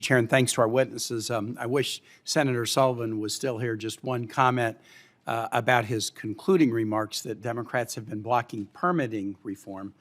Chair, and thanks to our witnesses. I wish Senator Sullivan was still here. Just one comment about his concluding remarks that Democrats have been blocking permitting reform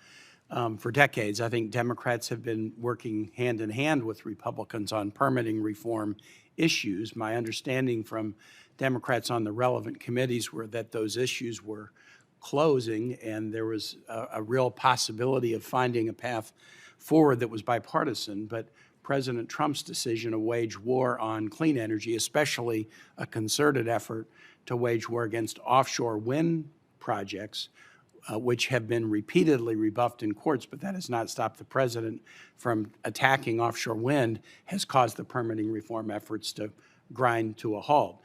for decades. I think Democrats have been working hand in hand with Republicans on permitting reform issues. My understanding from Democrats on the relevant committees were that those issues were closing, and there was a real possibility of finding a path forward that was bipartisan. But President Trump's decision to wage war on clean energy, especially a concerted effort to wage war against offshore wind projects, which have been repeatedly rebuffed in courts, but that has not stopped the president from attacking offshore wind, has caused the permitting reform efforts to grind to a halt.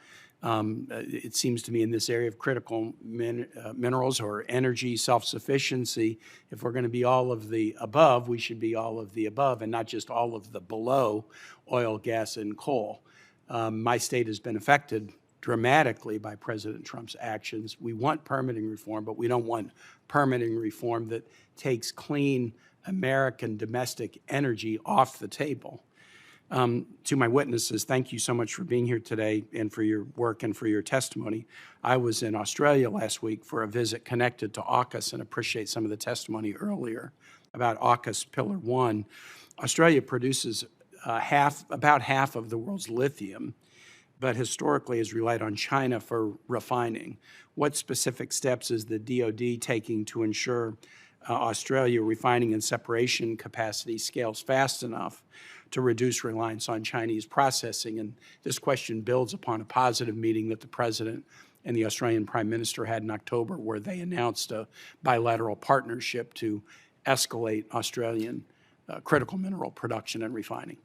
It seems to me in this area of critical minerals or energy self-sufficiency, if we're going to be all of the above, we should be all of the above and not just all of the below oil, gas, and coal. My state has been affected dramatically by President Trump's actions. We want permitting reform, but we don't want permitting reform that takes clean American domestic energy off the table. To my witnesses, thank you so much for being here today and for your work and for your testimony. I was in Australia last week for a visit connected to AUKUS and appreciate some of the testimony earlier about AUKUS Pillar 1. Australia produces about half of the world's lithium, but historically has relied on China for refining. What specific steps is the DoD taking to ensure Australia refining and separation capacity scales fast enough to reduce reliance on Chinese processing? And this question builds upon a positive meeting that the President and the Australian Prime Minister had in October, where they announced a bilateral partnership to escalate Australian critical mineral production and refining.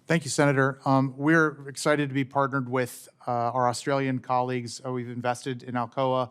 Thank you, Senator. We're excited to be partnered with our Australian colleagues. We've invested in Alcoa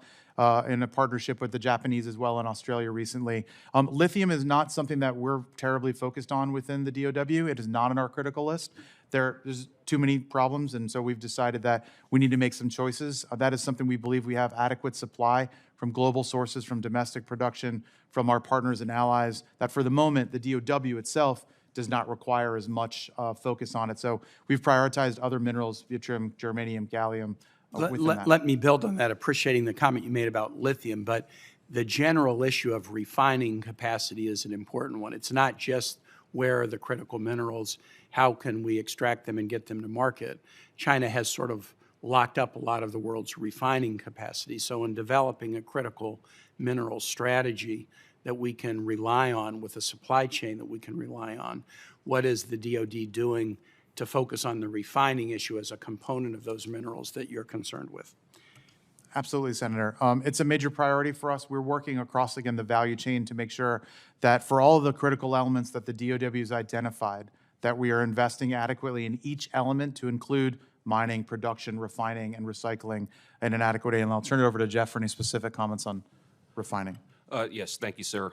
in a partnership with the Japanese as well in Australia recently. Lithium is not something that we're terribly focused on within the DOW. It is not on our critical list. There's too many problems, and so we've decided that we need to make some choices. That is something we believe we have adequate supply from global sources, from domestic production, from our partners and allies, that for the moment, the DOW itself does not require as much focus on it. So we've prioritized other minerals, yttrium, germanium, gallium. Let me build on that, appreciating the comment you made about lithium, but the general issue of refining capacity is an important one. It's not just where are the critical minerals, how can we extract them and get them to market. China has sort of locked up a lot of the world's refining capacity. So in developing a critical mineral strategy that we can rely on with a supply chain that we can rely on, what is the DoD doing to focus on the refining issue as a component of those minerals that you're concerned with? Absolutely, Senator. It's a major priority for us. We're working across, again, the value chain to make sure that for all of the critical elements that the DOW has identified, that we are investing adequately in each element to include mining, production, refining, and recycling in an adequate way. And I'll turn it over to Jeff for any specific comments on refining. Yes, thank you, sir.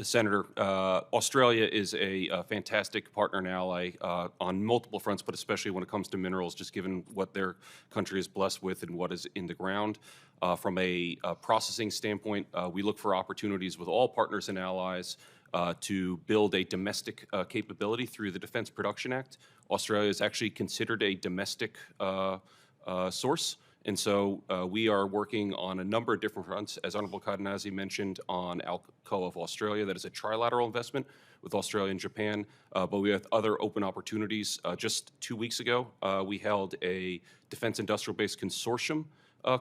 Senator, Australia is a fantastic partner and ally on multiple fronts, but especially when it comes to minerals, just given what their country is blessed with and what is in the ground. From a processing standpoint, we look for opportunities with all partners and allies to build a domestic capability through the Defense Production Act. Australia is actually considered a domestic source. And so we are working on a number of different fronts, as Honorable Kaine mentioned, on Alcoa of Australia. That is a trilateral investment with Australia and Japan, but we have other open opportunities. Just 2 weeks ago, we held a Defense Industrial Base Consortium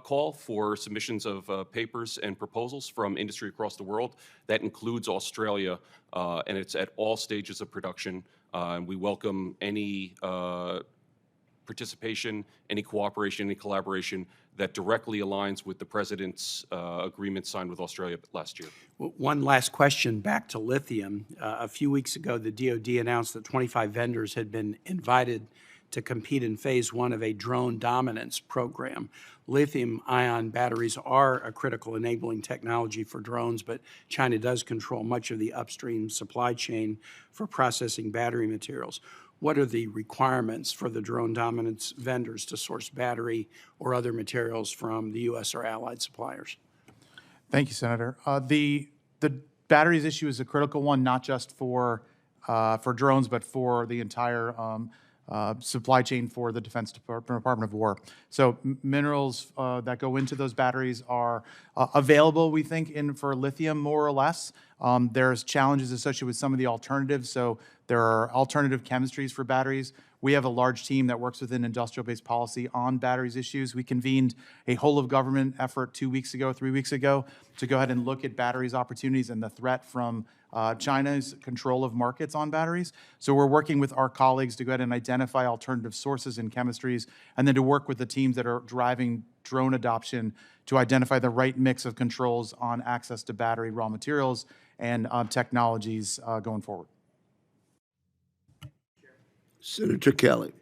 call for submissions of papers and proposals from industry across the world. That includes Australia, and it's at all stages of production. And we welcome any participation, any cooperation, any collaboration that directly aligns with the President's agreement signed with Australia last year. One last question back to lithium. A few weeks ago, the DoD announced that 25 vendors had been invited to compete in phase 1 of a drone dominance program. Lithium-ion batteries are a critical enabling technology for drones, but China does control much of the upstream supply chain for processing battery materials. What are the requirements for the drone dominance vendors to source battery or other materials from the U.S. or allied suppliers? Thank you, Senator. The batteries issue is a critical one, not just for for drones, but for the entire supply chain for the Department of War. So minerals that go into those batteries are available, we think, for lithium more or less. There's challenges associated with some of the alternatives. So there are alternative chemistries for batteries. We have a large team that works within industrial-based policy on batteries issues. We convened a whole-of-government effort 3 weeks ago, to go ahead and look at batteries opportunities and the threat from China's control of markets on batteries. So we're working with our colleagues to go ahead and identify alternative sources and chemistries, and then to work with the teams that are driving drone adoption to identify the right mix of controls on access to battery raw materials and technologies going forward. Senator Kelly.